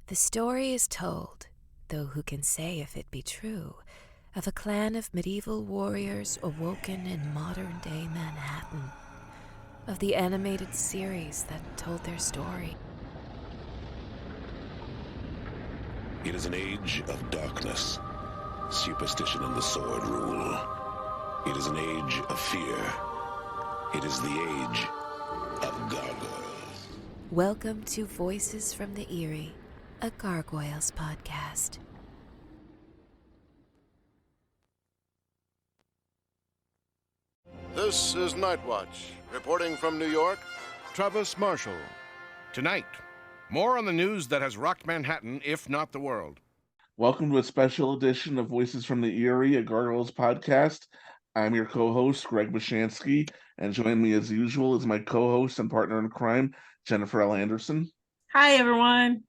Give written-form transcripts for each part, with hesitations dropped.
The story is told, though who can say if it be true, of a clan of medieval warriors awoken in modern-day Manhattan, of the animated series that told their story. It is an age of darkness. Superstition and the sword rule. It is an age of fear. It is the age of gargoyles. Welcome to Voices from the Eyrie, a Gargoyles Podcast. This is Night Watch, reporting from New York, Travis Marshall. Tonight, more on the news that has rocked Manhattan, if not the world. Welcome to a special edition of Voices from the Eyrie, a Gargoyles Podcast. I'm your co-host, Greg Weisman, and joining me as usual is my co-host and partner in crime, Jennifer L. Anderson. Hi, everyone.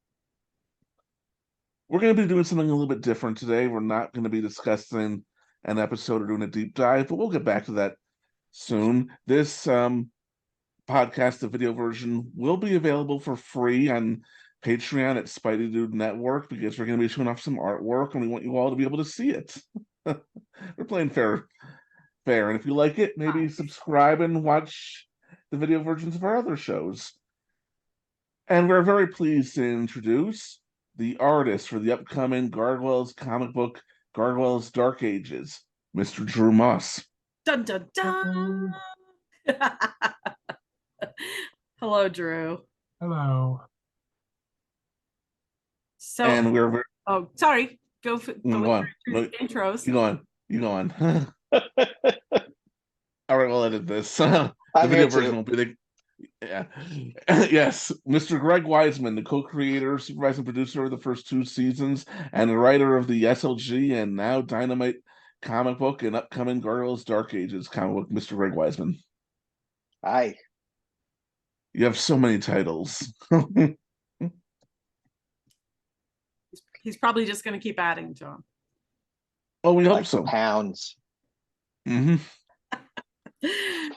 We're going to be doing something a little bit different today. We're not going to be discussing an episode or doing a deep dive, but we'll get back to that soon. This podcast, the video version, will be available for free on Patreon at Spidey Dude Network because we're going to be showing off some artwork and we want you all to be able to see it. We're playing fair. And if you like it, maybe subscribe and watch the video versions of our other shows. And we're very pleased to introduce the artist for the upcoming Gargoyles comic book, Gargoyles Dark Ages, Mr. Drew Moss. Dun, dun, dun. Hello, Drew. Hello. So, And we're very... oh, sorry. Go on. Intros. You go on. All right, we'll edit this. The video version will be the... Yeah. Yes, Mr. Greg Weisman, the co-creator, supervising producer of the first two seasons, and the writer of the SLG and now Dynamite comic book and upcoming Gargoyles Dark Ages comic book, Mr. Greg Weisman. Hi. You have so many titles. He's probably just going to keep adding to them. Oh, we hope Like so. Pounds. Mm-hmm.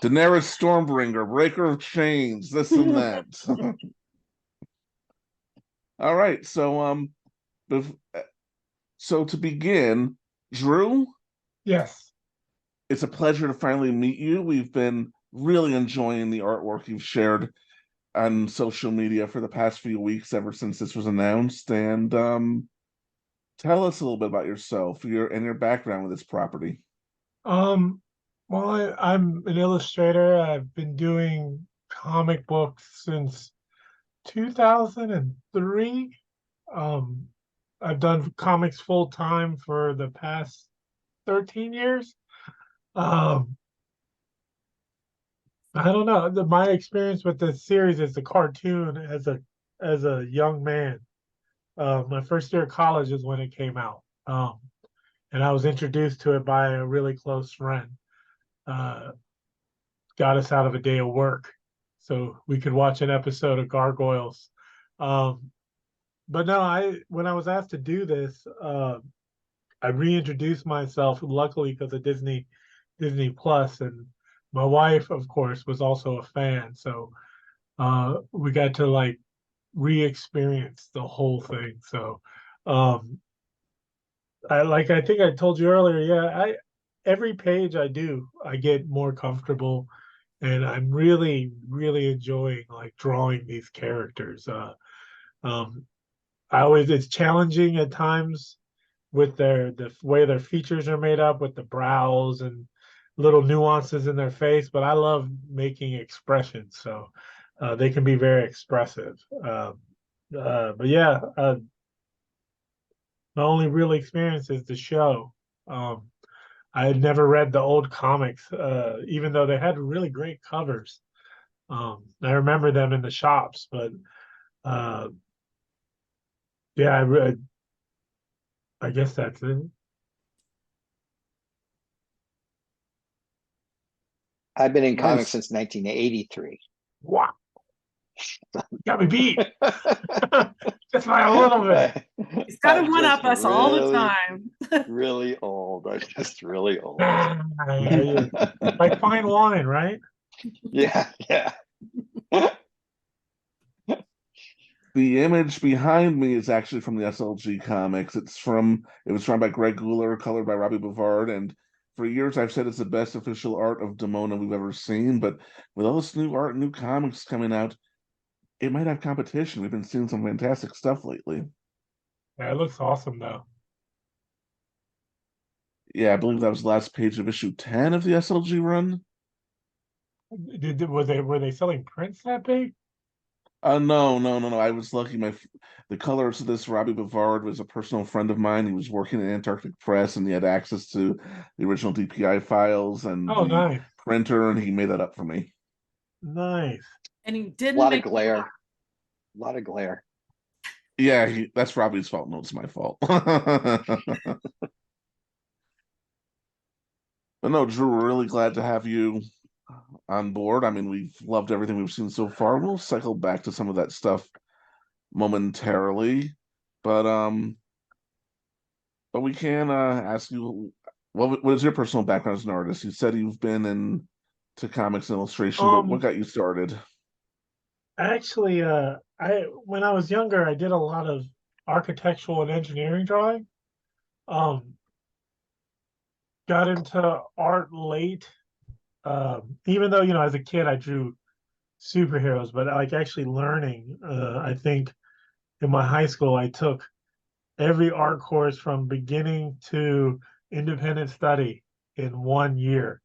Daenerys Stormbringer, Breaker of Chains, this and that. All right, so to begin, Drew. Yes. It's a pleasure to finally meet you. We've been really enjoying the artwork you've shared on social media for the past few weeks, ever since this was announced. And tell us a little bit about yourself, your background with this property. Well, I'm an illustrator. I've been doing comic books since 2003. I've done comics full time for the past 13 years. I don't know. My experience with this series is the cartoon as a young man. My first year of college is when it came out, and I was introduced to it by a really close friend. Got us out of a day of work so we could watch an episode of Gargoyles. But no, when I was asked to do this, I reintroduced myself, luckily because of Disney Plus, and my wife, of course, was also a fan. So we got to re-experience the whole thing. So I think I told you earlier, yeah, every page I do, I get more comfortable, and I'm really, really enjoying drawing these characters. It's challenging at times with the way their features are made up, with the brows and little nuances in their face, but I love making expressions, so they can be very expressive. But yeah, my only real experience is the show. I had never read the old comics, even though they had really great covers. I remember them in the shops, but yeah, I guess that's it. I've been in comics since 1983. Wow. Got me beat. Just by a little bit. He's got to one-up us all the time. Really old. I'm just really old. Like fine wine, right? Yeah. The image behind me is actually from the SLG comics. It was drawn by Greg Weisman, colored by Robbie Bavard, and for years I've said it's the best official art of Demona we've ever seen. But with all this new art, new comics coming out, it might have competition. We've been seeing some fantastic stuff lately. Yeah, it looks awesome though. Yeah, I believe that was the last page of issue 10 of the SLG run. Were they selling prints that big? No. I was lucky. The colorist of this, Robbie Bavard, was a personal friend of mine. He was working at Antarctic Press, and he had access to the original DPI files and Oh, the nice. printer, and he made that up for me. Nice. And he A didn't lot of make glare. A lot of glare. Yeah, that's Robbie's fault. No, it's my fault. But no, Drew, we're really glad to have you on board. I mean, we've loved everything we've seen so far. We'll cycle back to some of that stuff momentarily, but we can ask you, what is your personal background as an artist? You said you've been into comics and illustration, but what got you started? Actually, when I was younger, I did a lot of architectural and engineering drawing. Got into art late. Even though, as a kid I drew superheroes, but like actually learning, I think in my high school I took every art course from beginning to independent study in 1 year.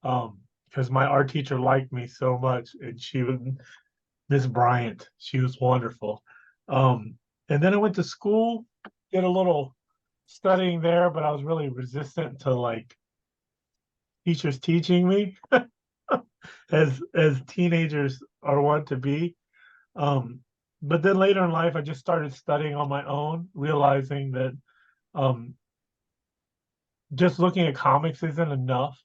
Because my art teacher liked me so much, and she was Miss Bryant. She was wonderful. And then I went to school, did a little studying there, but I was really resistant to like teachers teaching me as teenagers are wont to be. But then later in life, I just started studying on my own, realizing that just looking at comics isn't enough.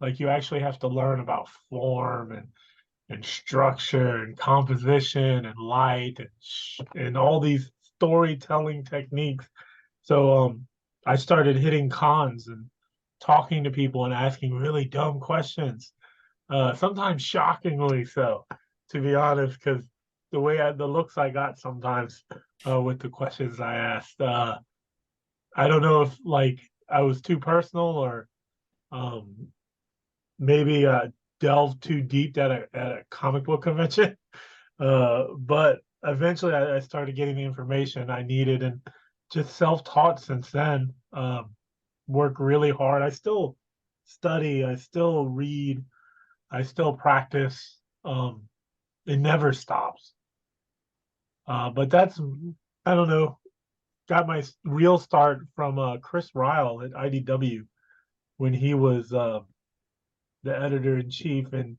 Like you actually have to learn about form and structure and composition and light and all these storytelling techniques. So I started hitting cons and talking to people and asking really dumb questions, sometimes shockingly so, to be honest, because the looks I got sometimes with the questions I asked. I don't know if like I was too personal or maybe delved too deep at a comic book convention. But eventually I started getting the information I needed and just self-taught since then. Work really hard. I still study, I still read, I still practice. It never stops. But that's, I don't know, got my real start from Chris Ryle at IDW when he was the editor-in-chief and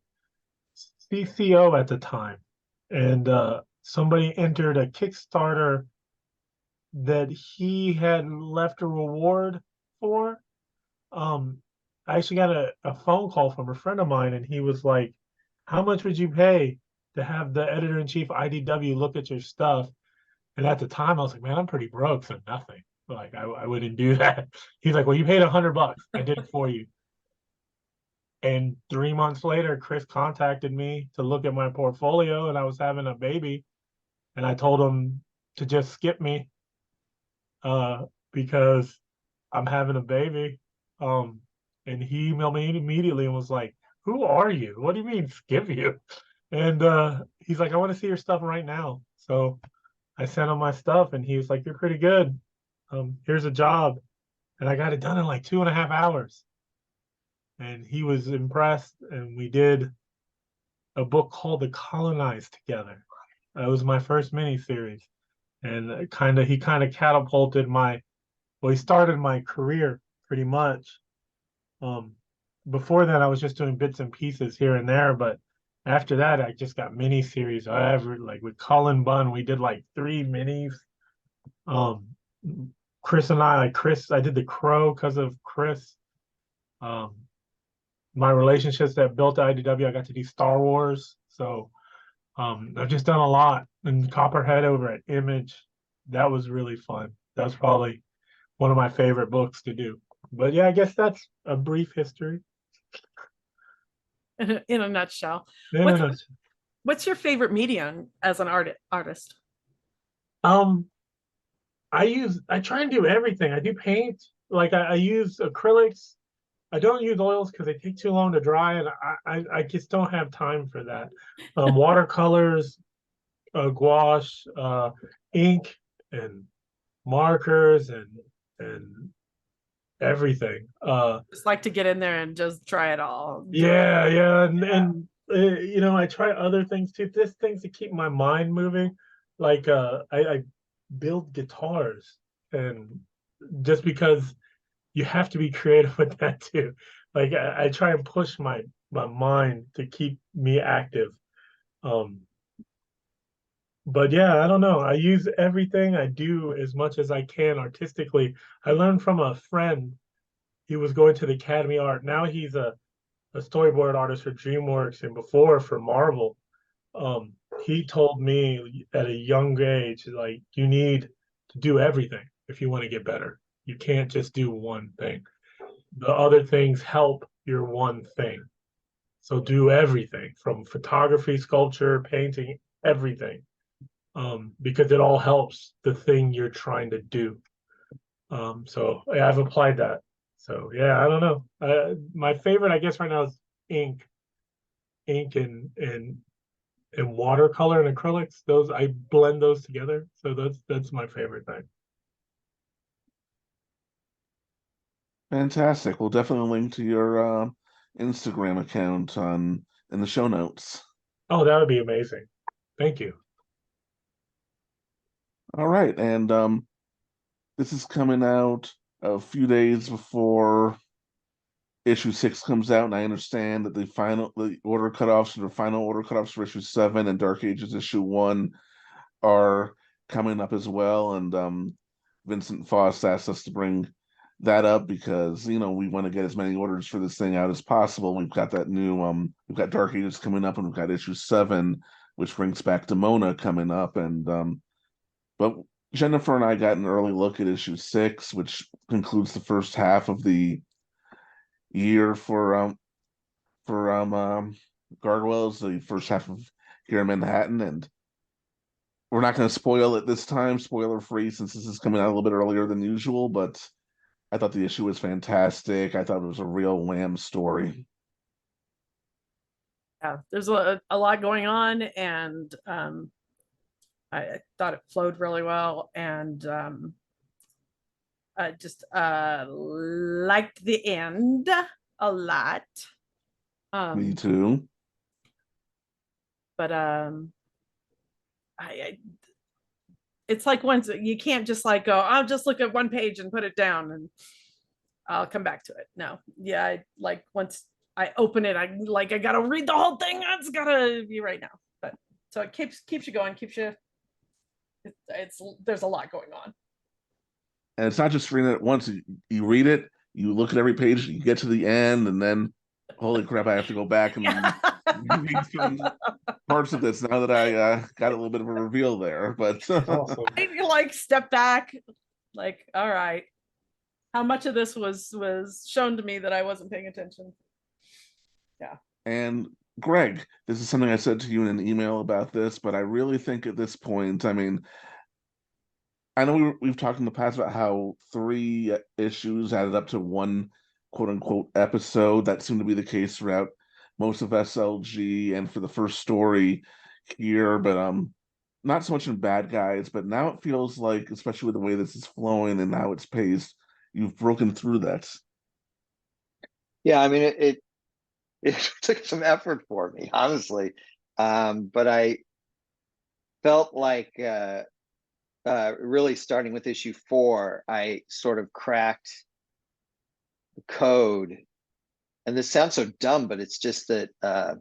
CCO at the time. And somebody entered a Kickstarter that he had left a reward for. I actually got a phone call from a friend of mine, and he was like, how much would you pay to have the editor-in-chief IDW look at your stuff? And at the time I was like, man, I'm pretty broke, so nothing. Like I wouldn't do that. He's like, well, you paid $100. I did it for you. And 3 months later, Chris contacted me to look at my portfolio, and I was having a baby, and I told him to just skip me because I'm having a baby. And he emailed me immediately and was like, who are you? What do you mean skip you? And he's like, I want to see your stuff right now. So I sent him my stuff, and he was like, you're pretty good. Here's a job. And I got it done in like 2.5 hours. And he was impressed, and we did a book called The Colonized together. It was my first miniseries. And he kind of catapulted he started my career pretty much. Before that, I was just doing bits and pieces here and there, but after that, I just got miniseries. Like with Cullen Bunn, we did like 3 minis. Chris and I did The Crow because of Chris. My relationships that built IDW, I got to do Star Wars. So I've just done a lot. And Copperhead over at Image, that was really fun. That was probably one of my favorite books to do. But yeah, I guess that's a brief history. In a nutshell. In a nutshell. What's your favorite medium as an artist? I try and do everything. I do paint, like I use acrylics. I don't use oils because they take too long to dry, and I just don't have time for that. Watercolors, gouache, ink, and markers, and everything. Just like to get in there and just try it all. Yeah, and I try other things too. Just things to keep my mind moving. Like I build guitars, and just because you have to be creative with that too. Like I try and push my mind to keep me active. Um, but yeah, I don't know. I use everything. I do as much as I can artistically. I learned from a friend. He was going to the Academy Art. Now he's a storyboard artist for DreamWorks, and before for Marvel. He told me at a young age, like, you need to do everything if you want to get better. You can't just do one thing. The other things help your one thing. So do everything from photography, sculpture, painting, everything. Because it all helps the thing you're trying to do. So yeah, I've applied that. So yeah, I don't know. My favorite, I guess, right now is ink and watercolor and acrylics. Those, I blend those together. So that's my favorite thing. Fantastic. We'll definitely link to your Instagram account in the show notes. Oh, that would be amazing. Thank you. All right, and this is coming out a few days before issue 6 comes out, and I understand that the final order cutoffs for issue 7 and Dark Ages issue 1 are coming up as well. And Vincent Foss asked us to bring that up because we want to get as many orders for this thing out as possible. We've got that new we've got Dark Ages coming up, and we've got issue 7, which brings back Demona coming up. And but Jennifer and I got an early look at issue 6, which concludes the first half of the year for Gargoyles, the first half of here in Manhattan. And we're not going to spoil it this time, spoiler free, since this is coming out a little bit earlier than usual. But I thought the issue was fantastic. I thought it was a real Lamb story. Yeah, there's a lot going on, and I thought it flowed really well, and I just liked the end a lot. Me too. But it's like, once you can't just like go, I'll just look at one page and put it down and I'll come back to it. No, yeah, once I open it, I gotta read the whole thing. It's gotta be right now. But so it keeps you going, keeps you. There's a lot going on. And it's not just reading it once. You read it, you look at every page, you get to the end, and then, holy crap, I have to go back and read some parts of this now that I got a little bit of a reveal there. But Awesome. I step back, all right, how much of this was shown to me that I wasn't paying attention? Yeah. And Greg, this is something I said to you in an email about this, but I really think at this point, I mean, I know we've talked in the past about how 3 issues added up to one quote unquote episode. That seemed to be the case throughout most of SLG and for the first story here, but not so much in Bad Guys. But now it feels like, especially with the way this is flowing and how it's paced, you've broken through that. Yeah, I mean, it took some effort for me, honestly, but I felt like really starting with issue 4, I sort of cracked the code. And this sounds so dumb, but it's just that I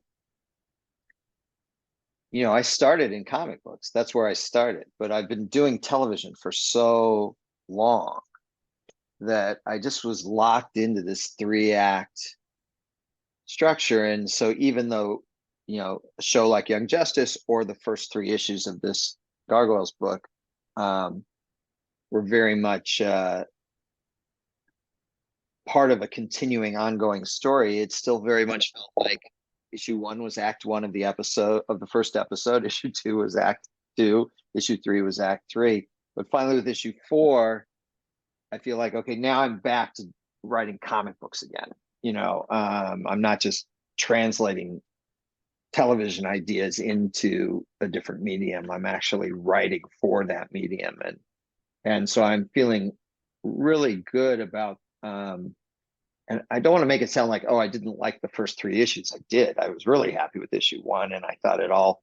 started in comic books. That's where I started, but I've been doing television for so long that I just was locked into this 3-act structure. And so even though a show like Young Justice or the first 3 issues of this Gargoyles book were very much part of a continuing ongoing story, it still very much felt like issue 1 was act 1 of the first episode. Issue 2 was act 2. Issue 3 was act 3. But finally with issue 4, I feel like, okay, now I'm back to writing comic books again. I'm not just translating television ideas into a different medium. I'm actually writing for that medium. And so I'm feeling really good about, and I don't want to make it sound like, oh, I didn't like the first 3 issues. I did. I was really happy with issue 1, and I thought it all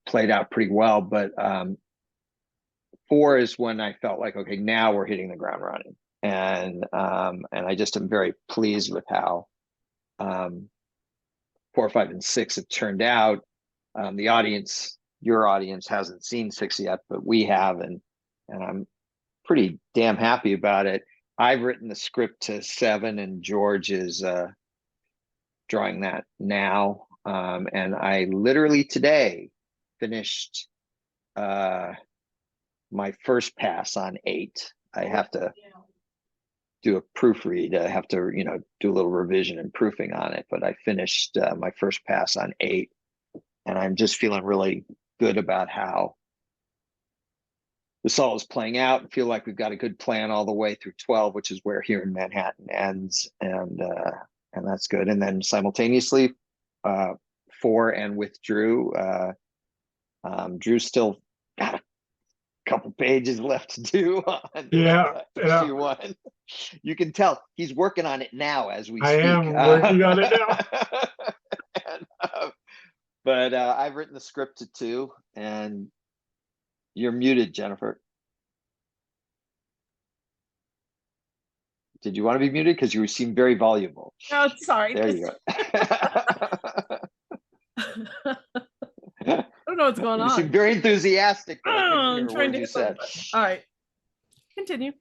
played out pretty well. But 4 is when I felt like, okay, now we're hitting the ground running. And I just am very pleased with how 4, 5, and 6 have turned out. The audience, your audience, hasn't seen 6 yet, but we have, and I'm pretty damn happy about it. I've written the script to 7, and George is drawing that now. And I literally today finished my first pass on 8. I have to do a proofread. I have to, do a little revision and proofing on it. But I finished my first pass on 8, and I'm just feeling really good about how this all is playing out, and feel like we've got a good plan all the way through 12, which is where Here in Manhattan ends, and that's good. And then simultaneously, 4 and with Drew, Drew's still got a couple pages left to do on issue 1. You can tell he's working on it now as we speak. I am working on it now. But I've written the script to 2, and you're muted, Jennifer. Did you want to be muted? Because you seem very voluble. Oh, sorry. There you go. I don't know what's going on. You seem very enthusiastic. I'm trying to said. All right. Continue.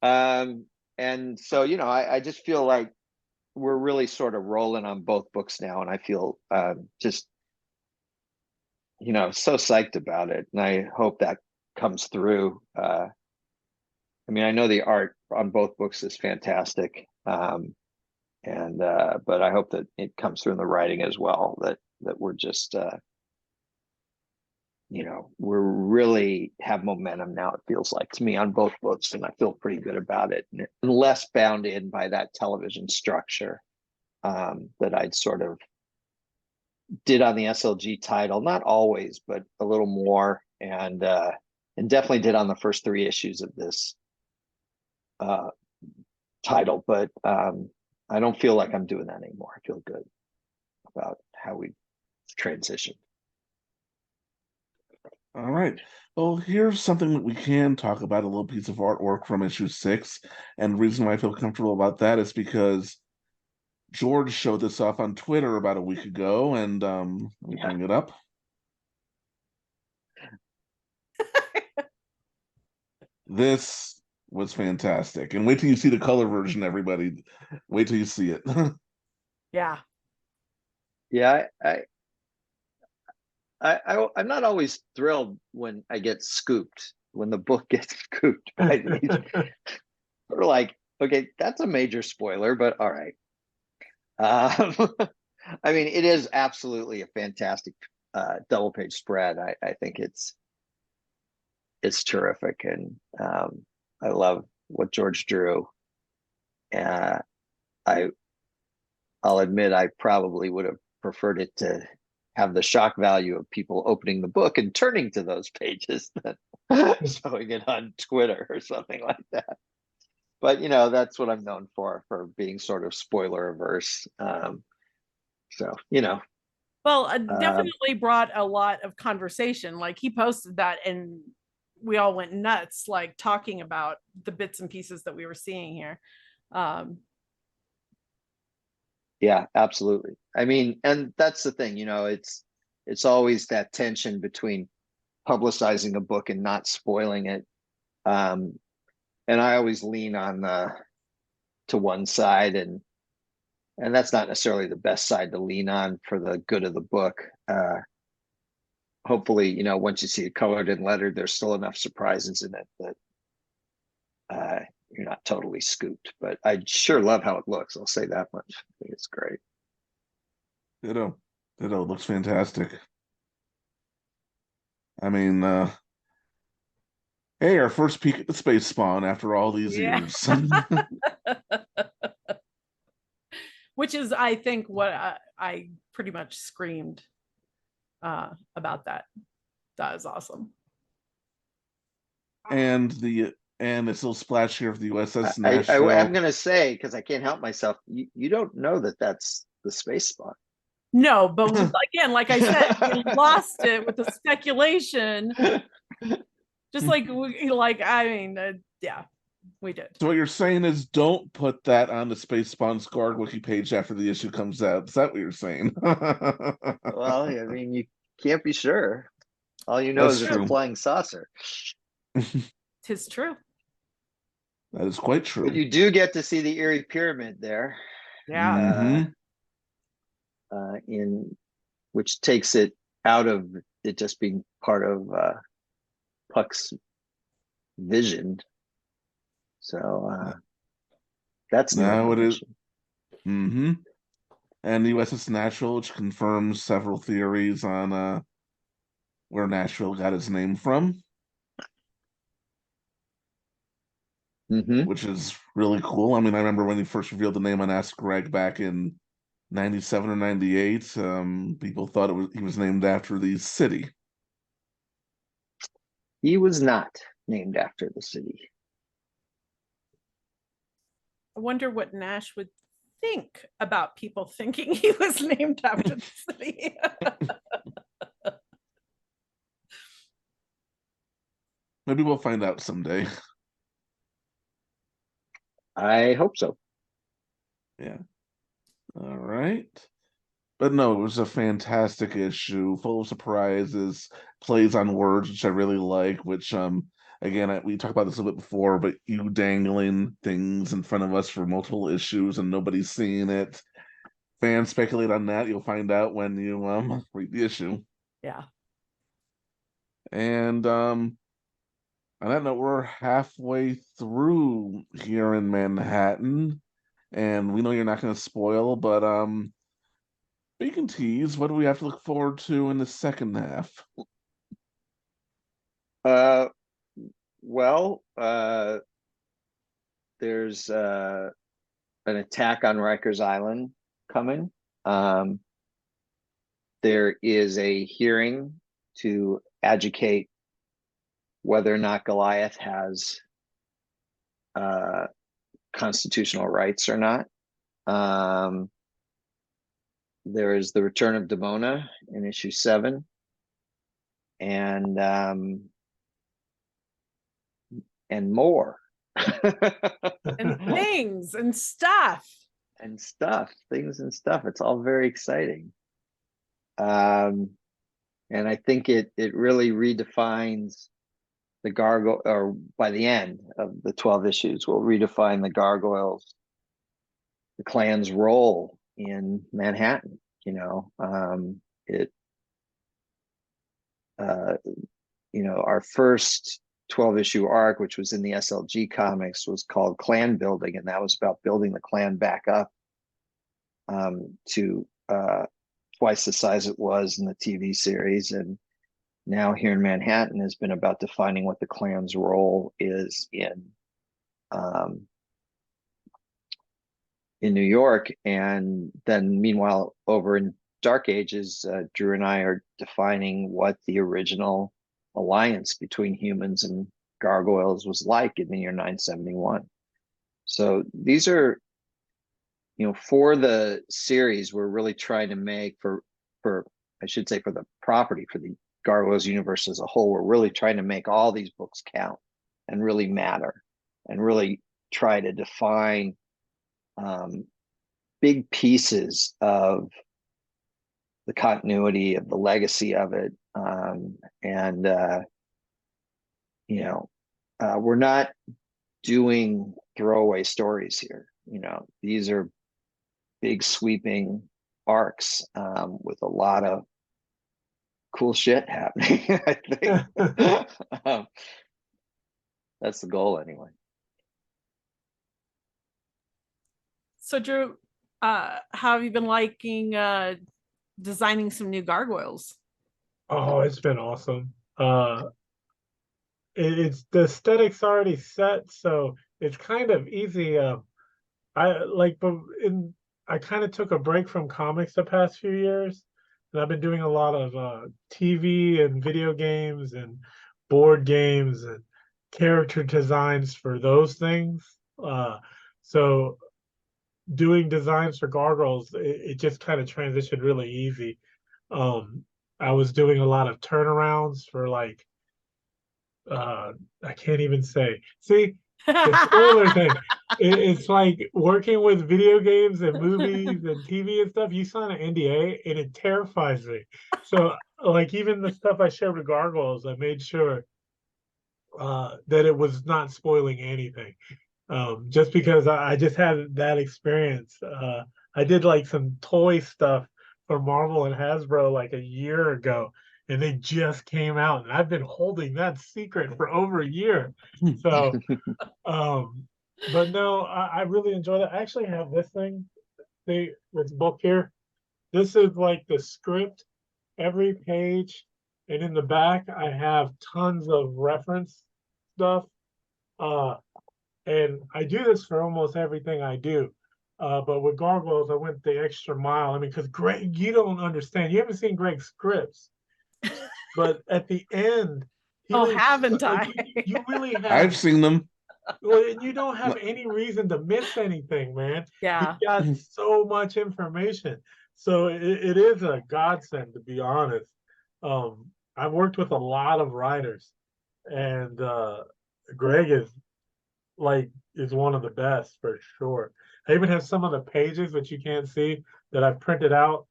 And so, I just feel like we're really sort of rolling on both books now, and I feel just so psyched about it, and I hope that comes through. I know the art on both books is fantastic, but I hope that it comes through in the writing as well, that we're just we're really have momentum now, it feels like to me, on both books, and I feel pretty good about it, and less bound in by that television structure that I'd sort of did on the SLG title, not always, but a little more, and definitely did on the first 3 issues of this title. But I don't feel like I'm doing that anymore. I feel good about how we transitioned. All right. Well, here's something that we can talk about, a little piece of artwork from issue 6. And the reason why I feel comfortable about that is because George showed this off on Twitter about a week ago, and let me bring it up. This was fantastic. And wait till you see the color version, everybody. Wait till you see it. Yeah. Yeah, I'm not always thrilled when I get scooped, when the book gets scooped. Right? We're like, okay, that's a major spoiler, but all right. It is absolutely a fantastic double page spread. I think it's terrific, and I love what George drew. I'll admit I probably would have preferred it to have the shock value of people opening the book and turning to those pages than showing it on Twitter or something like that. But that's what I'm known for being sort of spoiler averse. Well, definitely brought a lot of conversation. Like, he posted that, and we all went nuts, like talking about the bits and pieces that we were seeing here. Yeah, absolutely. And that's the thing, it's always that tension between publicizing a book and not spoiling it. And I always lean on to one side, and that's not necessarily the best side to lean on for the good of the book. Hopefully, once you see it colored and lettered, there's still enough surprises in it that you're not totally scooped. But I sure love how it looks. I'll say that much. I think it's great. Ditto. Ditto. Looks fantastic. I mean, hey, our first peek at the space spawn after all these Yeah. years. Which is, I think, what I pretty much screamed about that. That is awesome. And this little splash here of the USS I'm Nashville. gonna say, because I can't help myself, you don't know that that's the space spot. No, but again, like I said, we lost it with the speculation. Just like I mean, yeah, we did. So what you're saying is, don't put that on the Space Spawn Scarred wiki page after the issue comes out. Is that what you're saying? Well, I mean, you can't be sure. All you know That's is true. it's a flying saucer. Tis true. That is quite true. But you do get to see the Eyrie Pyramid there. Yeah. In which takes it out of it just being part of Puck's vision. So that's now it is. information. And the USS Nashville, which confirms several theories on where Nashville got its name from, which is really cool. I mean, I remember when he first revealed the name on Ask Greg back in 97 or 98, people thought he was named after the city. He was not named after the city. I wonder what Nash would think about people thinking he was named after the city. Maybe we'll find out someday. I hope so. Yeah. All right. But no, it was a fantastic issue, full of surprises, plays on words, which I really like, which again, we talked about this a little bit before, but you dangling things in front of us for multiple issues and nobody's seeing it. Fans speculate on that. You'll find out when you read the issue. Yeah. And on that note, we're halfway through here in Manhattan, and we know you're not going to spoil, but we can tease. What do we have to look forward to in the second half? Well, there's an attack on Rikers Island coming. There is a hearing to educate whether or not Goliath has constitutional rights or not. There is the return of Demona in issue 7. And more. And things and stuff. Things and stuff. It's all very exciting. And I think it really redefines the Gargoyle, or by the end of the 12 issues, will redefine the Gargoyles, the clan's role in Manhattan. Our first 12-issue arc, which was in the SLG comics, was called Clan Building, and that was about building the clan back up to twice the size it was in the TV series. And now here in Manhattan has been about defining what the clan's role is in New York. And then meanwhile, over in Dark Ages, Drew and I are defining what the original alliance between humans and gargoyles was like in the year 971. So these are, for the series, we're really trying to make for I should say, for the property, for the Gargoyles universe as a whole, we're really trying to make all these books count and really matter, and really try to define big pieces of the continuity of the legacy of it. We're not doing throwaway stories here. These are big sweeping arcs with a lot of cool shit happening. I think that's the goal anyway. So Drew, how have you been liking designing some new gargoyles. Oh, it's been awesome. It's the aesthetic's already set, so it's kind of easy. I kind of took a break from comics the past few years, and I've been doing a lot of TV and video games and board games and character designs for those things. So doing designs for Gargoyles, it just kind of transitioned really easy. I was doing a lot of turnarounds for like I can't even say. See, the spoiler thing. It's like working with video games and movies and TV and stuff. You sign an NDA, and it terrifies me. So, like even the stuff I shared with Gargoyles, I made sure that it was not spoiling anything. Just because I just had that experience. I did like some toy stuff for Marvel and Hasbro like a year ago, and they just came out, and I've been holding that secret for over a year. So, but no, I really enjoyed it. I actually have this this book here. This is like the script, every page, and in the back I have tons of reference stuff. And I do this for almost everything I do. But with Gargoyles, I went the extra mile. I mean, because Greg, you don't understand. You haven't seen Greg's scripts. But at the end, Haven't I? You really have. I've seen them. Well, and you don't have any reason to miss anything, man. Yeah. You got so much information. So it is a godsend, to be honest. I've worked with a lot of writers, and Greg is one of the best for sure. I even have some of the pages that you can't see that I've printed out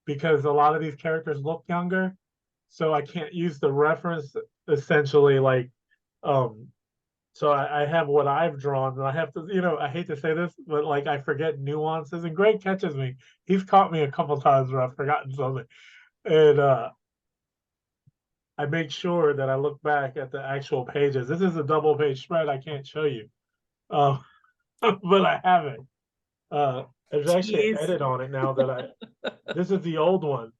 because a lot of these characters look younger, so I can't use the reference essentially. So I have what I've drawn, and I have to, I hate to say this, but like I forget nuances, and Greg catches me. He's caught me a couple times where I've forgotten something, and I make sure that I look back at the actual pages. This is a double page spread. I can't show you, but I have it. There's actually an edit on it now that this is the old one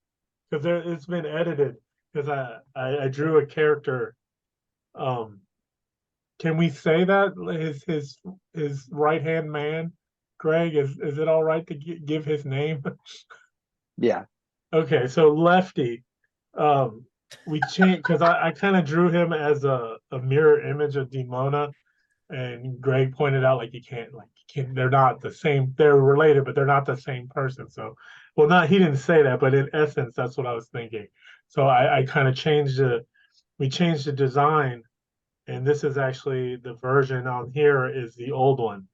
because it's been edited because I drew a character. Can we say that his right hand man, Greg? Is it all right to give his name? Yeah. Okay, so Lefty. We changed because I kind of drew him as a mirror image of Demona, and Greg pointed out you can't they're not the same. They're related, but they're not the same person. So, he didn't say that, but in essence, that's what I was thinking. So I kind of we changed the design, and this is actually the version on here is the old one,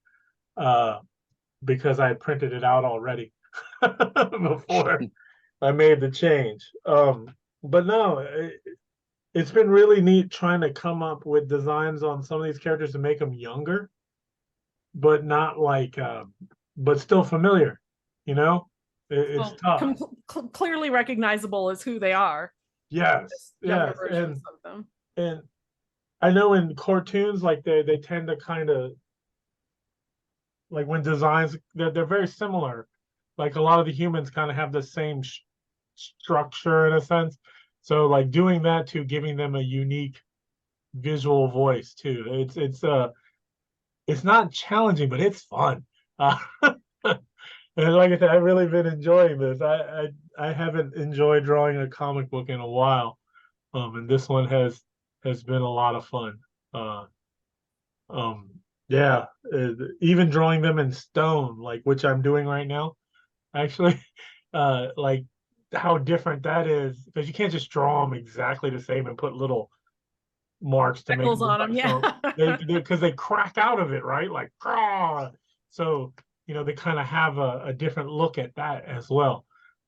because I had printed it out already before I made the change. But no, it's been really neat trying to come up with designs on some of these characters to make them younger, but not but still familiar. It's tough. Clearly recognizable as who they are. Yes, yes, and I know in cartoons they tend to kind of when designs they're very similar. Like a lot of the humans kind of have the same structure in a sense. So doing that too, giving them a unique visual voice too. It's not challenging, but it's fun. And like I said, I've really been enjoying this. I haven't enjoyed drawing a comic book in a while, and this one has been a lot of fun. Yeah, even drawing them in stone, which I'm doing right now, actually, how different that is because you can't just draw them exactly the same and put little marks to make them on them. Yeah, because they crack out of it, right? So they kind of have a different look at that as well.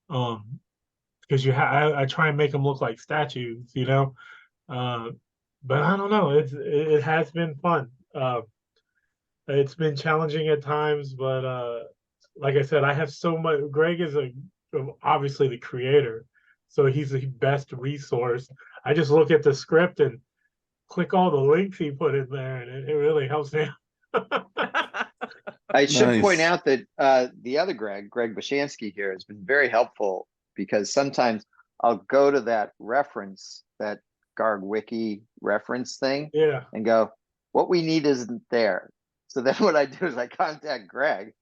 Because I try and make them look like statues, but I don't know. It has been fun. It's been challenging at times, but like I said, I have so much. Greg is obviously the creator, so he's the best resource. I just look at the script and click all the links he put in there, and it really helps me. I should point out that the other Greg Bashansky here, has been very helpful because sometimes I'll go to that reference, that Garg Wiki reference thing, Yeah. and go, what we need isn't there. So then what I do is I contact Greg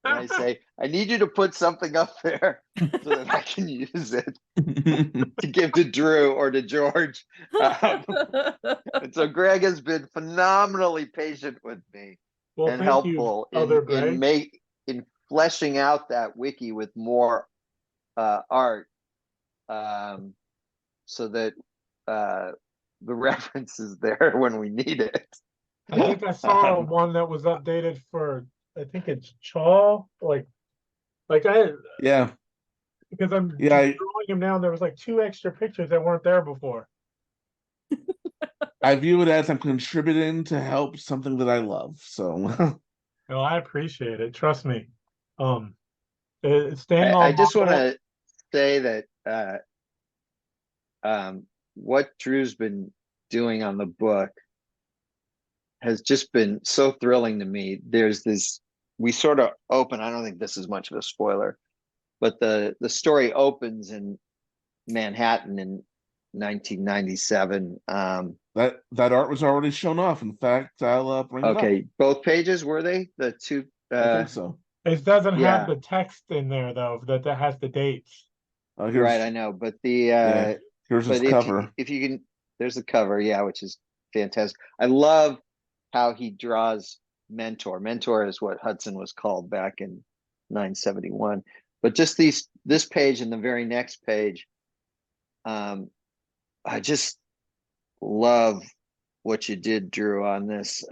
and I say, I need you to put something up there so that I can use it to give to Drew or to George. And so Greg has been phenomenally patient with me Well, and thank you, helpful other Greg. in fleshing out that wiki with more art, so that the reference is there when we need it. I think I saw one that was updated for, I think it's Chaw, like I, Yeah. because I'm Yeah, drawing him now, and there was like 2 extra pictures that weren't there before. I view it as I'm contributing to help something that I love. So No, I appreciate it. Trust me. Staying I on just want model- to say that what Drew's been doing on the book has just been so thrilling to me. There's this, we sort of open, I don't think this is much of a spoiler, but the story opens in Manhattan in 1997. that art was already shown off. In fact, I'll bring it up. Okay, both pages, were they? The two? I think so. It doesn't Yeah. have the text in there though, that has the dates. Here's, Right, I know, but the yeah, here's his but cover. if you can, there's the cover, yeah, which is fantastic. I love how he draws Mentor. Mentor is what Hudson was called back in 971. But just this page and the very next page, I just love what you did, Drew, on this.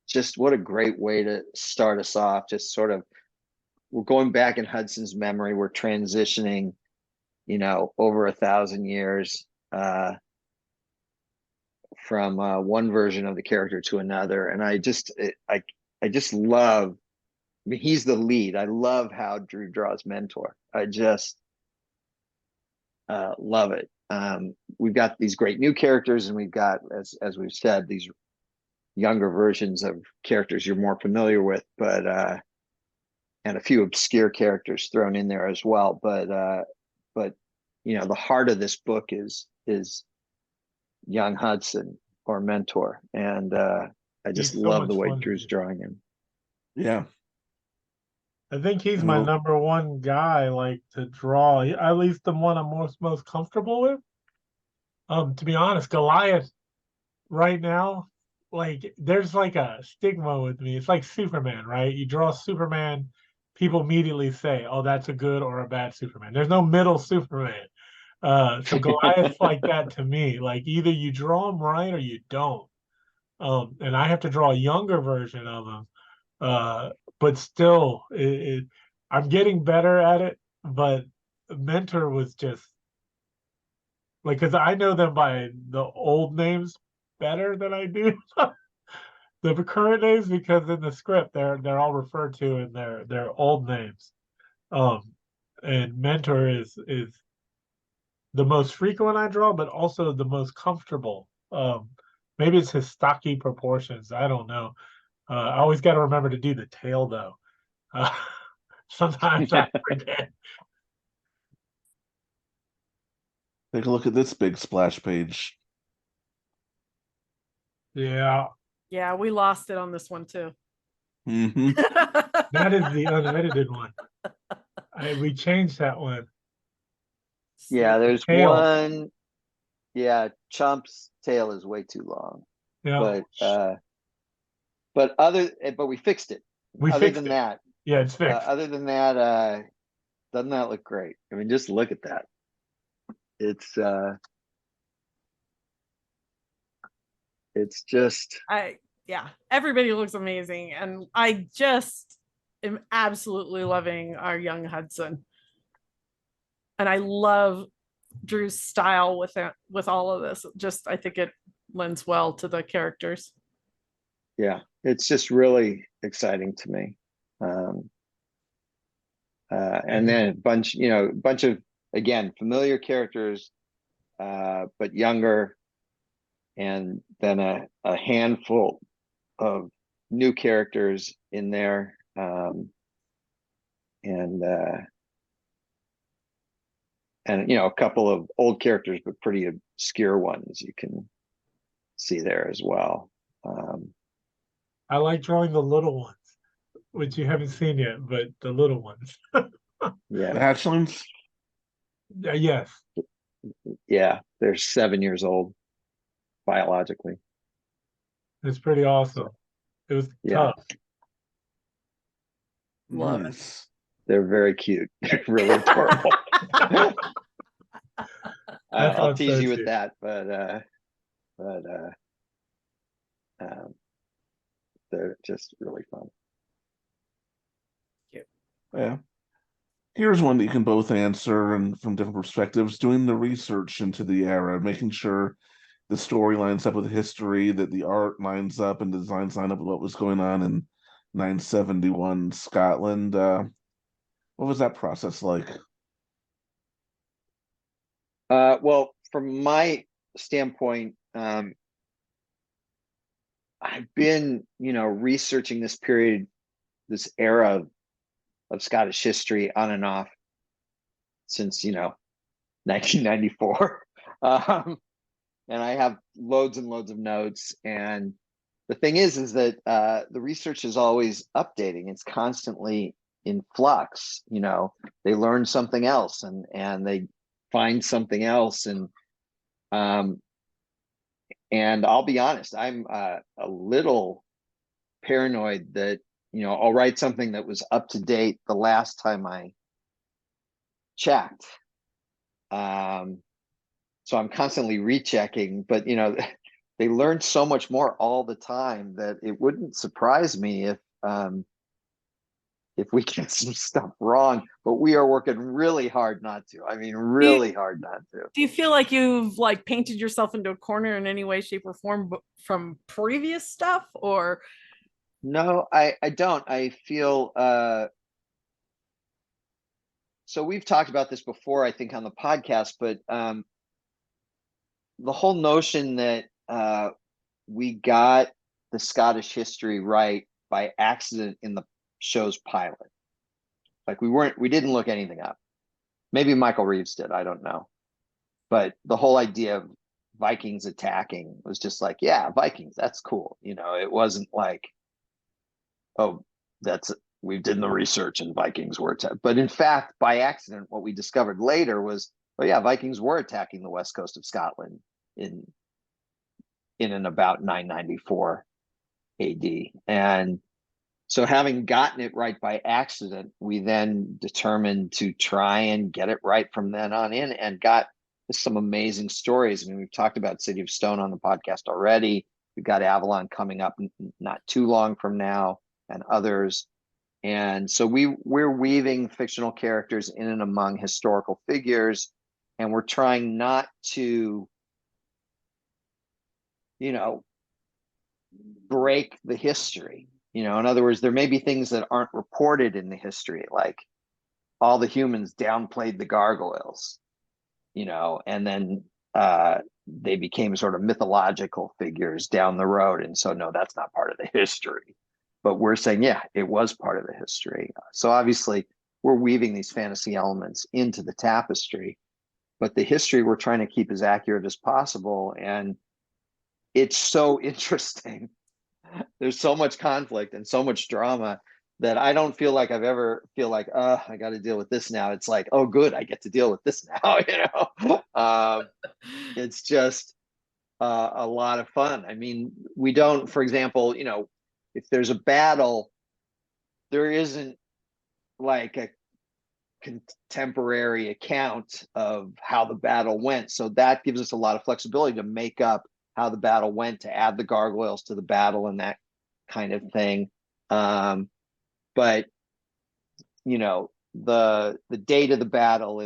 Just what a great way to start us off. Just sort of, we're going back in Hudson's memory. We're transitioning, over 1,000 years from one version of the character to another. And I just love, I mean, he's the lead. I love how Drew draws Mentor. I just love it. We've got these great new characters, and we've got, as we've said, these younger versions of characters you're more familiar with, but and a few obscure characters thrown in there as well. But the heart of this book is young Hudson, or Mentor, and I just He's so love much the way fun. Drew's drawing him. Yeah. I think he's my number one guy, like, to draw. At least the one I'm most comfortable with. To be honest, Goliath right now, like, there's like a stigma with me. It's like Superman, right? You draw Superman, people immediately say, "Oh, that's a good or a bad Superman." There's no middle Superman. So Goliath's like that to me. Like, either you draw him right or you don't. And I have to draw a younger version of him. But still, I'm getting better at it. But Mentor was just like, because I know them by the old names better than I do the current names, because in the script they're all referred to in their old names. And Mentor is the most frequent I draw, but also the most comfortable. Maybe it's his stocky proportions. I don't know. I always got to remember to do the tail though. Sometimes I forget. Take a look at this big splash page. Yeah, Yeah, we lost it on this one too. Mm-hmm. that is the unedited one. We changed that one. Yeah, there's Tail. one. Yeah, Chump's tail is way too long. Yeah, But we fixed it. we Other fixed than it. that, Yeah, it's fixed. other than that, doesn't that look great? I mean, just look at that. It's just, everybody looks amazing, and I just am absolutely loving our young Hudson, and I love Drew's style with all of this. Just, I think it lends well to the characters. yeah, it's just really exciting to me. And then a bunch of, again, familiar characters, but younger, and then a handful of new characters in there. And and a couple of old characters, but pretty obscure ones you can see there as well. I like drawing the little ones, which you haven't seen yet, but the little ones. Yeah. The hatchlings. Yes. Yeah, they're 7 years old biologically. It's pretty awesome. It was Yeah. tough. Love it. Nice. They're very cute. They're really adorable. I'll tease so you too. with that, but they're just really fun. Yeah. Here's one that you can both answer, and from different perspectives, doing the research into the era, making sure the story lines up with history, that the art lines up and the designs line up with what was going on in 971 Scotland. What was that process like? Well, from my standpoint, I've been, researching this period, this era of Scottish history on and off since 1994. And I have loads and loads of notes. And the thing is that the research is always updating. It's constantly in flux. They learn something else and they find something else. And I'll be honest, I'm a little paranoid that I'll write something that was up to date the last time I checked. So I'm constantly rechecking, but they learn so much more all the time that it wouldn't surprise me if we get some stuff wrong, but we are working really hard not to. I mean, really hard not to. Do you feel like you've painted yourself into a corner in any way, shape, or form from previous stuff, or? No, I don't. I feel so we've talked about this before, I think, on the podcast, but the whole notion that we got the Scottish history right by accident in the show's pilot. Like we didn't look anything up. Maybe Michael Reeves did, I don't know. But the whole idea of Vikings attacking was just like, yeah, Vikings, that's cool. It wasn't like, oh, we did the research and Vikings were attacked. But in fact, by accident, what we discovered later was, oh yeah, Vikings were attacking the west coast of Scotland in and about 994 AD. And so having gotten it right by accident, we then determined to try and get it right from then on in, and got some amazing stories. I mean, we've talked about City of Stone on the podcast already. We've got Avalon coming up not too long from now, and others. And so we're weaving fictional characters in and among historical figures, and we're trying not to, break the history. In other words, there may be things that aren't reported in the history, like all the humans downplayed the gargoyles, and then they became sort of mythological figures down the road. And so, no, that's not part of the history. But we're saying, yeah, it was part of the history. So obviously, we're weaving these fantasy elements into the tapestry, but the history we're trying to keep as accurate as possible. And it's so interesting. There's so much conflict and so much drama that I don't feel like I've ever feel like, I got to deal with this now. It's like, oh, good, I get to deal with this now. It's just a lot of fun. I mean, we don't, for example, if there's a battle, there isn't like a contemporary account of how the battle went. So that gives us a lot of flexibility to make up how the battle went, to add the gargoyles to the battle and that kind of thing. But the date of the battle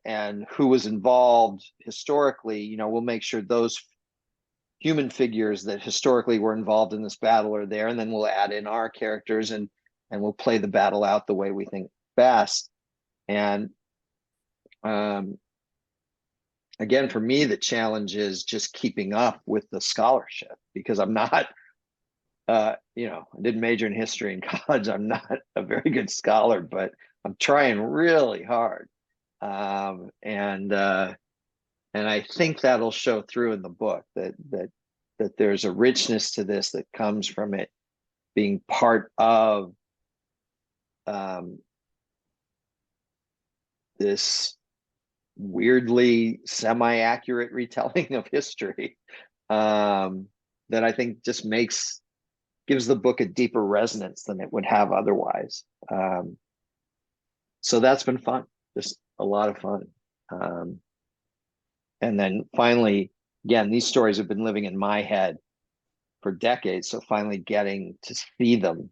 and who was involved historically, we'll make sure those human figures that historically were involved in this battle are there, and then we'll add in our characters and we'll play the battle out the way we think best. And again, for me, the challenge is just keeping up with the scholarship, because I'm not, I didn't major in history in college. I'm not a very good scholar, but I'm trying really hard. And I think that'll show through in the book, that there's a richness to this that comes from it being part of this weirdly semi-accurate retelling of history, that I think just gives the book a deeper resonance than it would have otherwise. So that's been fun, just a lot of fun. And then finally, again, these stories have been living in my head for decades. So finally getting to see them,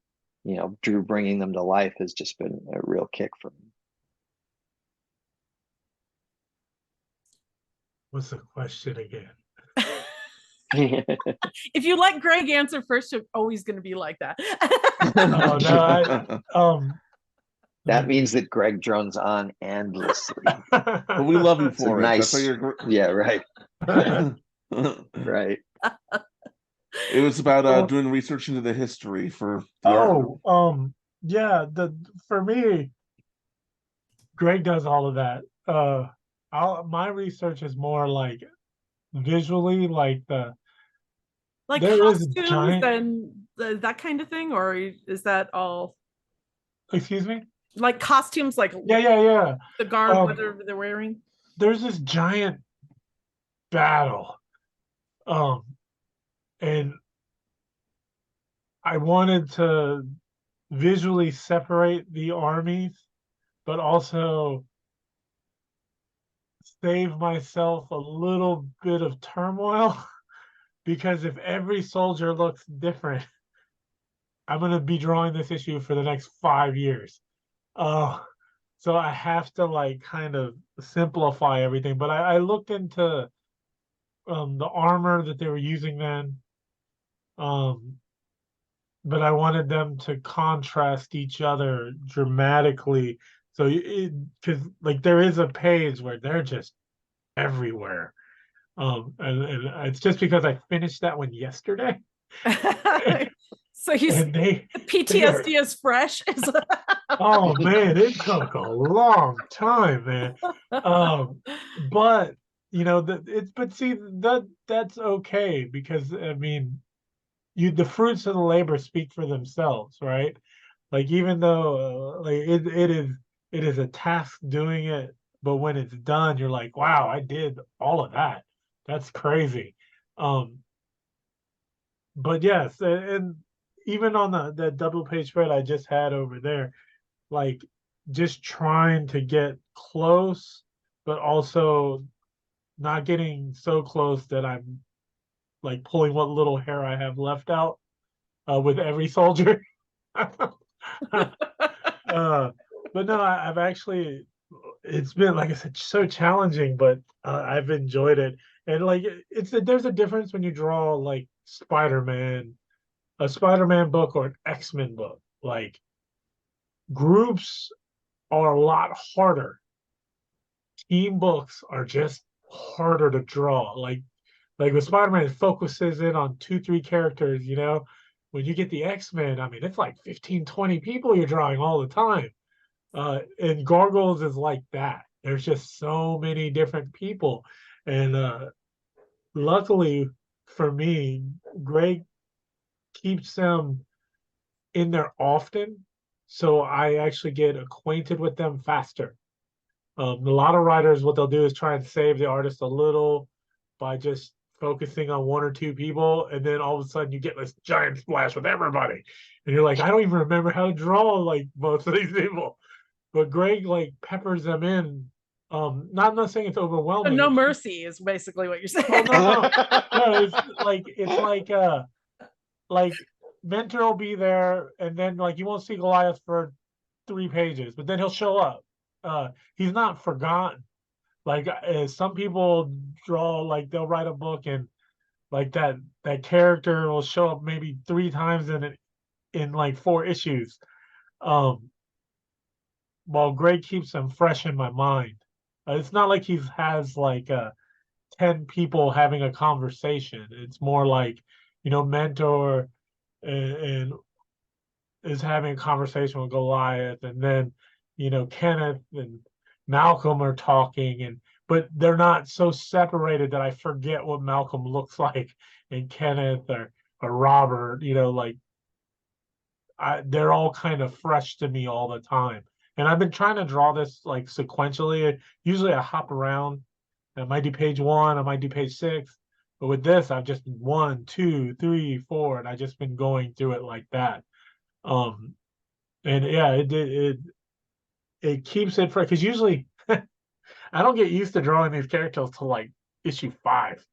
Drew bringing them to life has just been a real kick for me. What's the question again? If you let Greg answer first, you're always going to be like that. Oh, no, that means that Greg drones on endlessly. But we love you for it. Nice. That's why Yeah, right. Right. It was about doing research into the history for the art. Yeah, for me, Greg does all of that. My research is more like visually, like costumes and that kind of thing, or is that all? Excuse me? Like costumes, like yeah. The garb, whatever they're wearing. There's this giant battle, and I wanted to visually separate the armies, but also save myself a little bit of turmoil, because if every soldier looks different, I'm going to be drawing this issue for the next 5 years. So I have to kind of simplify everything. But I looked into the armor that they were using then. But I wanted them to contrast each other dramatically. So because there is a page where they're just everywhere. And it's just because I finished that one yesterday. So PTSD is fresh. Oh man, it took a long time, man. But that's okay, because I mean, the fruits of the labor speak for themselves, right? Like, even though it is a task doing it, but when it's done, you're like, wow, I did all of that. That's crazy. But yes, and even on the double page spread I just had over there, just trying to get close, but also not getting so close that I'm pulling what little hair I have left out with every soldier. But no, I've actually, it's been, like I said, so challenging, but I've enjoyed it. And there's a difference when you draw Spider-Man, a Spider-Man book or an X-Men book. Groups are a lot harder. Team books are just harder to draw. Like with Spider-Man, it focuses in on 2-3 characters, When you get the X-Men, I mean, it's 15, 20 people you're drawing all the time. And Gargoyles is like that. There's just so many different people. And luckily for me, Greg keeps them in there often, so I actually get acquainted with them faster. A lot of writers, what they'll do is try and save the artist a little by just focusing on 1 or 2 people, and then all of a sudden you get this giant splash with everybody, and you're like, I don't even remember how to draw most of these people. But Greg peppers them in. Not saying it's overwhelming. No mercy is basically what you're saying. No, it's like Mentor will be there, and then you won't see Goliath for 3 pages, but then he'll show up. He's not forgotten. Some people draw, they'll write a book and that character will show up maybe 3 times in 4 issues. While Greg keeps them fresh in my mind. It's not like he has 10 people having a conversation. It's more Mentor and is having a conversation with Goliath, and then Kenneth and Malcolm are talking, but they're not so separated that I forget what Malcolm looks like, and Kenneth or Robert, like they're all kind of fresh to me all the time. And I've been trying to draw this like sequentially. Usually I hop around. I might do page 1, I might do page 6. But with this, I've just been 1, 2, 3, 4, and I just been going through it like that. And yeah, it keeps it fresh, because usually I don't get used to drawing these characters till like issue 5.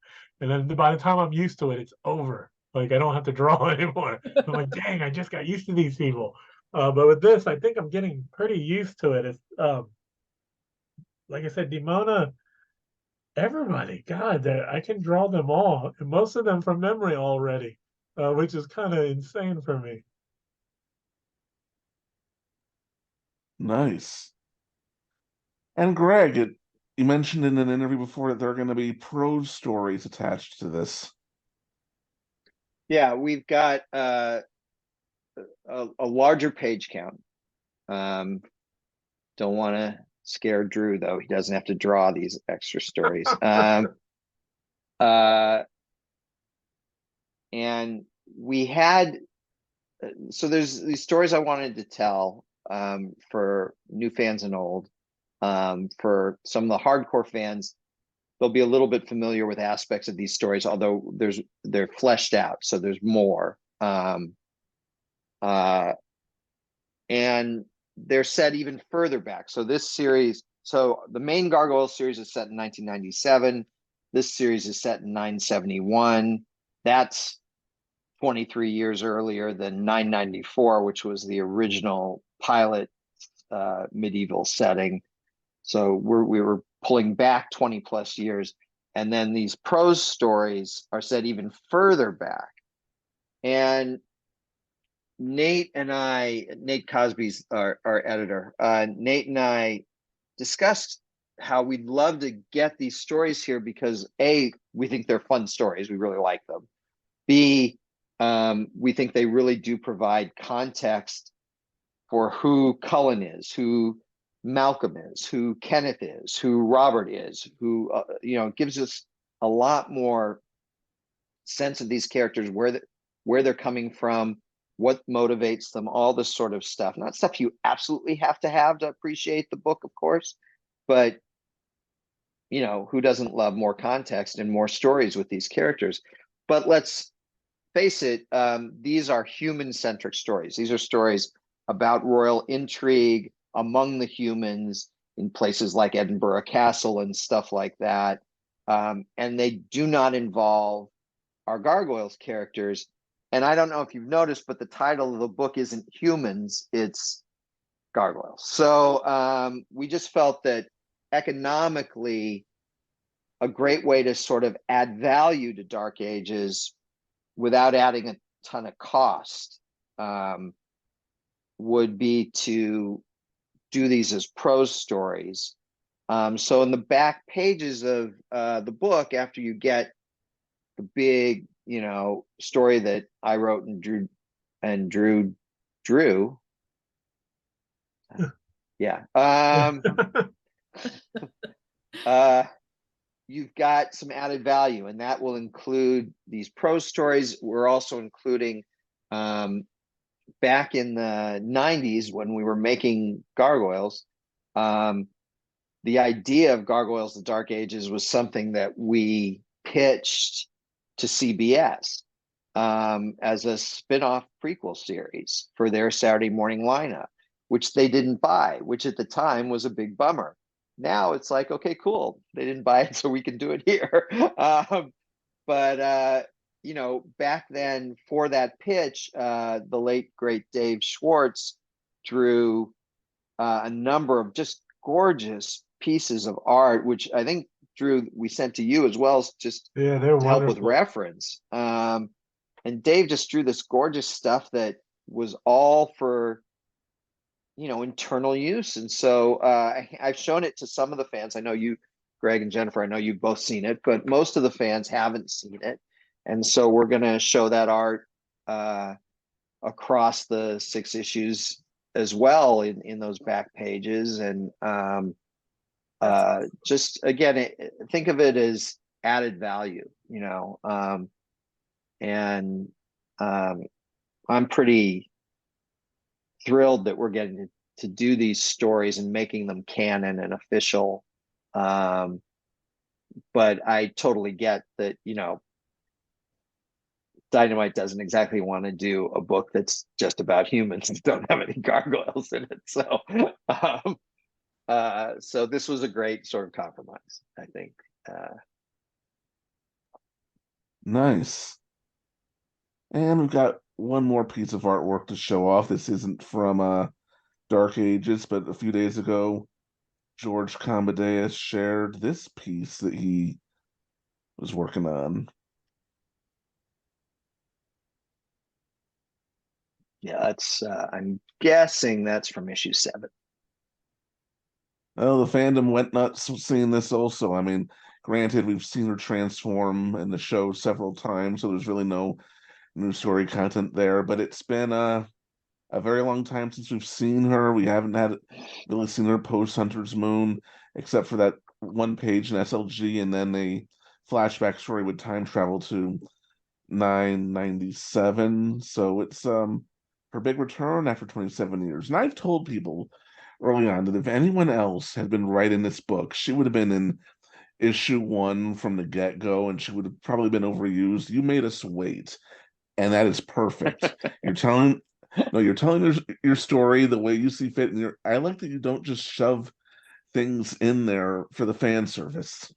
And then by the time I'm used to it, it's over. Like I don't have to draw anymore. I'm like, dang, I just got used to these people. But with this, I think I'm getting pretty used to it. It's like I said, Demona, everybody, God, I can draw them all, and most of them from memory already, which is kind of insane for me. Nice. And Greg, you mentioned in an interview before that there are going to be prose stories attached to this. Yeah, we've got a larger page count. Don't want to scare Drew, though. He doesn't have to draw these extra stories. And we had, so there's these stories I wanted to tell for new fans and old. For some of the hardcore fans, they'll be a little bit familiar with aspects of these stories, although they're fleshed out, so there's more. And they're set even further back. So this series, so the main Gargoyles series is set in 1997. This series is set in 971. That's 23 years earlier than 994, which was the original pilot medieval setting. So we were pulling back 20 plus years. And then these prose stories are set even further back. And Nate Cosby's our editor. Nate and I discussed how we'd love to get these stories here because A, we think they're fun stories. We really like them. B, we think they really do provide context for who Cullen is, who Malcolm is, who Kenneth is, who Robert is, who, gives us a lot more sense of these characters, where they're coming from, what motivates them, all this sort of stuff. Not stuff you absolutely have to appreciate the book, of course, but who doesn't love more context and more stories with these characters? But let's face it, these are human-centric stories. These are stories about royal intrigue among the humans in places like Edinburgh Castle and stuff like that. And they do not involve our Gargoyles characters. And I don't know if you've noticed, but the title of the book isn't Humans, it's Gargoyles. So we just felt that economically, a great way to sort of add value to Dark Ages without adding a ton of cost would be to do these as prose stories. So in the back pages of the book, after you get the big, story that I wrote and Drew drew. Yeah. You've got some added value, and that will include these prose stories. We're also including back in the 90s when we were making Gargoyles, the idea of Gargoyles: The Dark Ages was something that we pitched to CBS as a spin-off prequel series for their Saturday morning lineup, which they didn't buy, which at the time was a big bummer. Now it's like, okay, cool. They didn't buy it, so we can do it here. But back then for that pitch, the late, great Dave Schwartz drew a number of just gorgeous pieces of art, which I think, Drew, we sent to you as well, just they're to help wonderful. with reference. And Dave just drew this gorgeous stuff that was all for, internal use. And so I've shown it to some of the fans. I know you, Greg and Jennifer, I know you've both seen it, but most of the fans haven't seen it. And so we're going to show that art across the 6 issues as well in those back pages. And just again, think of it as added value, and I'm pretty thrilled that we're getting to do these stories and making them canon and official. But I totally get that, Dynamite doesn't exactly want to do a book that's just about humans and don't have any gargoyles in it. So this was a great sort of compromise, I think. Nice. And we've got one more piece of artwork to show off. This isn't from Dark Ages, but a few days ago, George Comedeus shared this piece that he was working on. Yeah, that's I'm guessing that's from issue 7. Oh, the fandom went nuts seeing this also. I mean, granted, we've seen her transform in the show several times, so there's really no new story content there, but it's been a very long time since we've seen her. We haven't really seen her post Hunter's Moon, except for that one page in SLG, and then a flashback story with time travel to 997. So it's her big return after 27 years. And I've told people early on that if anyone else had been writing this book, she would have been in issue 1 from the get-go, and she would have probably been overused. You made us wait, and that is perfect. You're telling your story the way you see fit, and I like that you don't just shove things in there for the fan service.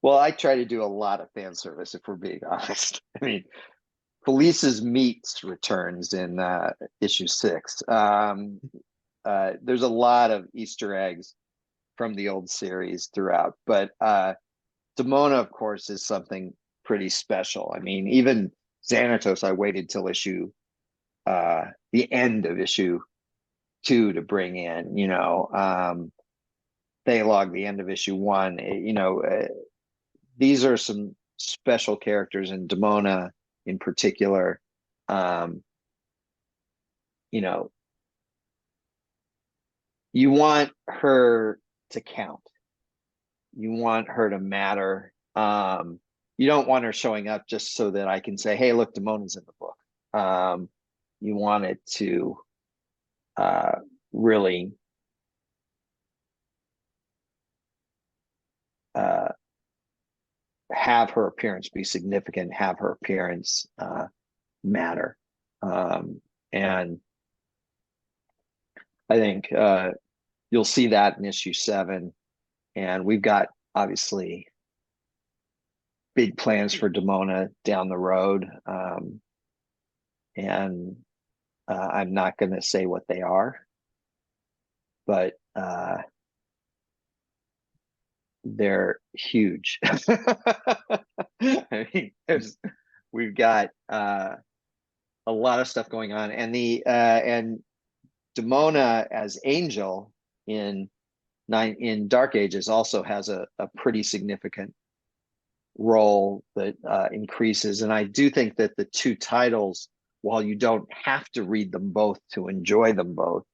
Well, I try to do a lot of fan service, if we're being honest. I mean, Felice's Meats returns in issue 6. There's a lot of Easter eggs from the old series throughout, but Demona, of course, is something pretty special. I mean, even Xanatos, I waited till the end of issue 2 to bring in, Thalog, the end of issue 1. These are some special characters, and Demona in particular. You want her to count. You want her to matter. You don't want her showing up just so that I can say, hey, look, Demona's in the book. You want it to really have her appearance be significant, have her appearance matter. And I think you'll see that in issue 7. And we've got, obviously, big plans for Demona down the road. And I'm not going to say what they are, but they're huge. I mean, we've got a lot of stuff going on, and and Demona as Angel in Dark Ages also has a pretty significant role that increases. And I do think that the 2 titles, while you don't have to read them both to enjoy them both,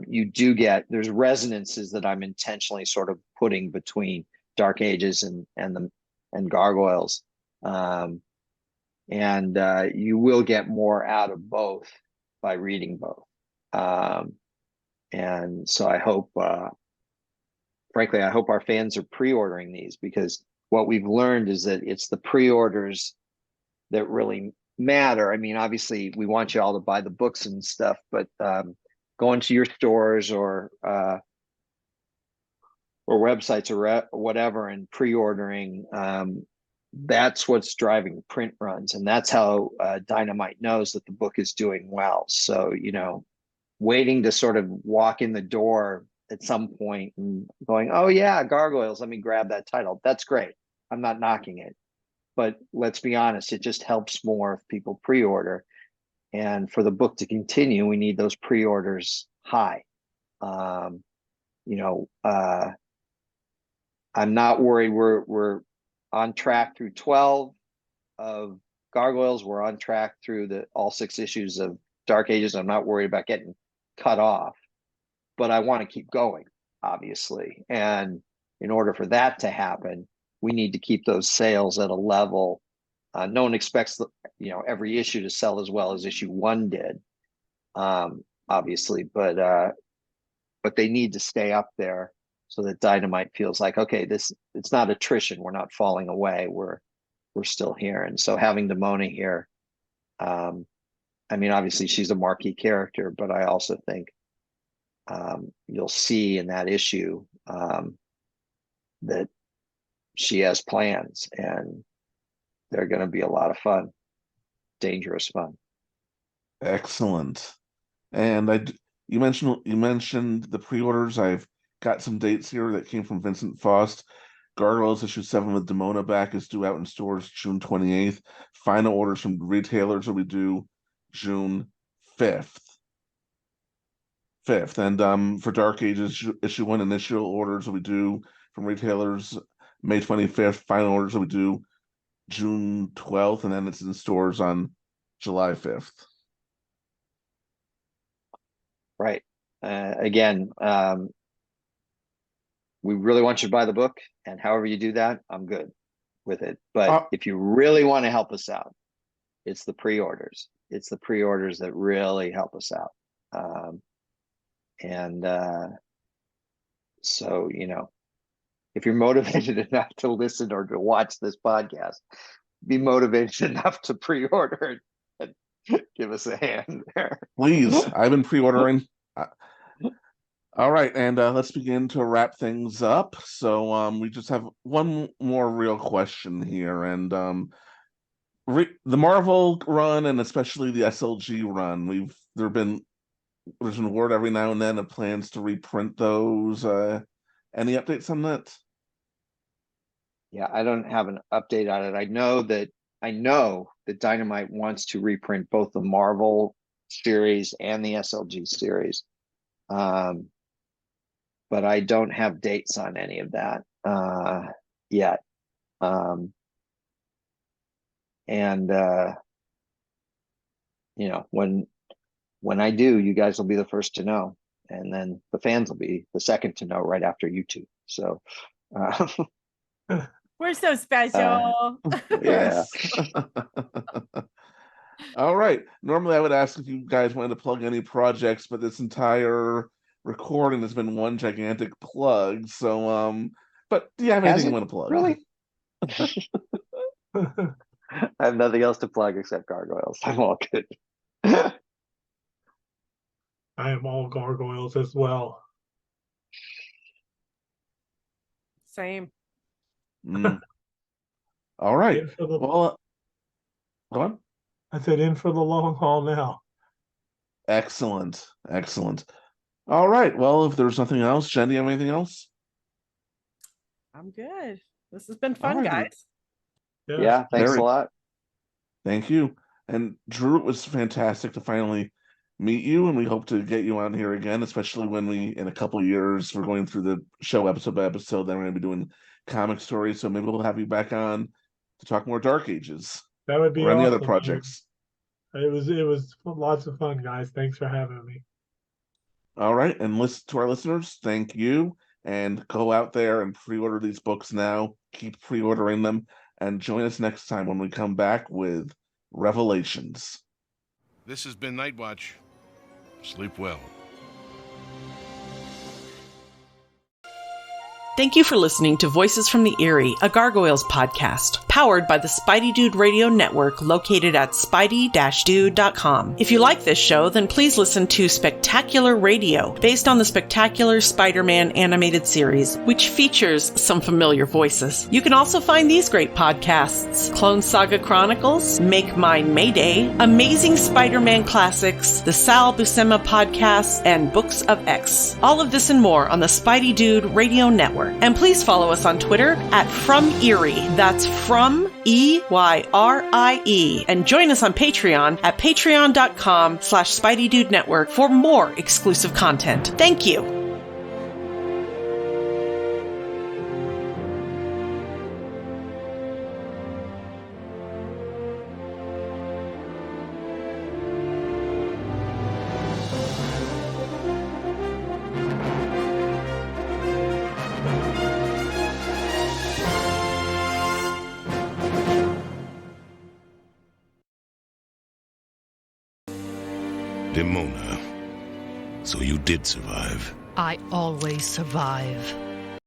you do get, there's resonances that I'm intentionally sort of putting between Dark Ages and Gargoyles. And you will get more out of both by reading both. And so I hope, frankly, I hope our fans are pre-ordering these, because what we've learned is that it's the pre-orders that really matter. I mean, obviously, we want you all to buy the books and stuff, but going to your stores or websites or whatever and pre-ordering, that's what's driving print runs, and that's how Dynamite knows that the book is doing well. So, waiting to sort of walk in the door at some point and going, oh yeah, Gargoyles, let me grab that title. That's great. I'm not knocking it, but let's be honest, it just helps more if people pre-order. And for the book to continue, we need those pre-orders high. I'm not worried. We're on track through 12 of Gargoyles. We're on track through all 6 issues of Dark Ages. I'm not worried about getting cut off, but I want to keep going. obviously. And in order for that to happen, we need to keep those sales at a level. No one expects every issue to sell as well as issue 1 did, obviously, but they need to stay up there so that Dynamite feels like, okay, it's not attrition. We're not falling away. We're still here. And so having Demona here, I mean, obviously she's a marquee character, but I also think you'll see in that issue that she has plans, and they're going to be a lot of fun, dangerous fun. Excellent. And you mentioned the pre-orders. I've got some dates here that came from Vincent Faust. Gargoyles issue 7 with Demona back is due out in stores June 28th. Final orders from retailers will be due June 5th. And for Dark Ages issue 1, initial orders will be due from retailers May 25th. Final orders will be due June 12th, and then it's in stores on July 5th. Right. Again, we really want you to buy the book, and however you do that, I'm good with it. But if you really want to help us out, it's the pre-orders. It's the pre-orders that really help us out. So, if you're motivated enough to listen or to watch this podcast, be motivated enough to pre-order and give us a hand there. Please, I've been pre-ordering. All right, and let's begin to wrap things up. So we just have one more real question here, and the Marvel run, and especially the SLG run, there's been word every now and then of plans to reprint those. Any updates on that? Yeah, I don't have an update on it. I know that Dynamite wants to reprint both the Marvel series and the SLG series. But I don't have dates on any of that yet. When I do, you guys will be the first to know, and then the fans will be the second to know right after you two. So we're so special. Yes. All right. Normally I would ask if you guys wanted to plug any projects, but this entire recording has been one gigantic plug. So but do you have anything you want to plug? Really? I have nothing else to plug except Gargoyles. I'm all good. I am all Gargoyles as well. Same. All right. Well, go on. I said in for the long haul now. Excellent. All right. Well, if there's nothing else, Jen, do you have anything else? I'm good. This has been fun, guys. Yeah, thanks a lot. Thank you. And Drew, it was fantastic to finally meet you, and we hope to get you on here again, especially when in a couple of years, we're going through the show episode by episode, then we're going to be doing comic stories, so maybe we'll have you back on to talk more Dark Ages. That would be or any awesome, other projects. Man. It was lots of fun, guys. Thanks for having me. All right, and to our listeners, thank you, and go out there and pre-order these books now. Keep pre-ordering them, and join us next time when we come back with Revelations. This has been Night Watch. Sleep well. Thank you for listening to Voices from the Eyrie, a Gargoyles podcast, powered by the Spidey Dude Radio Network, located at spidey-dude.com. If you like this show, then please listen to Spectacular Radio, based on the Spectacular Spider-Man animated series, which features some familiar voices. You can also find these great podcasts: Clone Saga Chronicles, Make Mine Mayday, Amazing Spider-Man Classics, the Sal Buscema Podcast, and Books of X. All of this and more on the Spidey Dude Radio Network. And please follow us on Twitter at From Eyrie. That's From EYRIE. And join us on Patreon at patreon.com/SpideyDude Network for more exclusive content. Thank you. Demona. So you did survive. I always survive.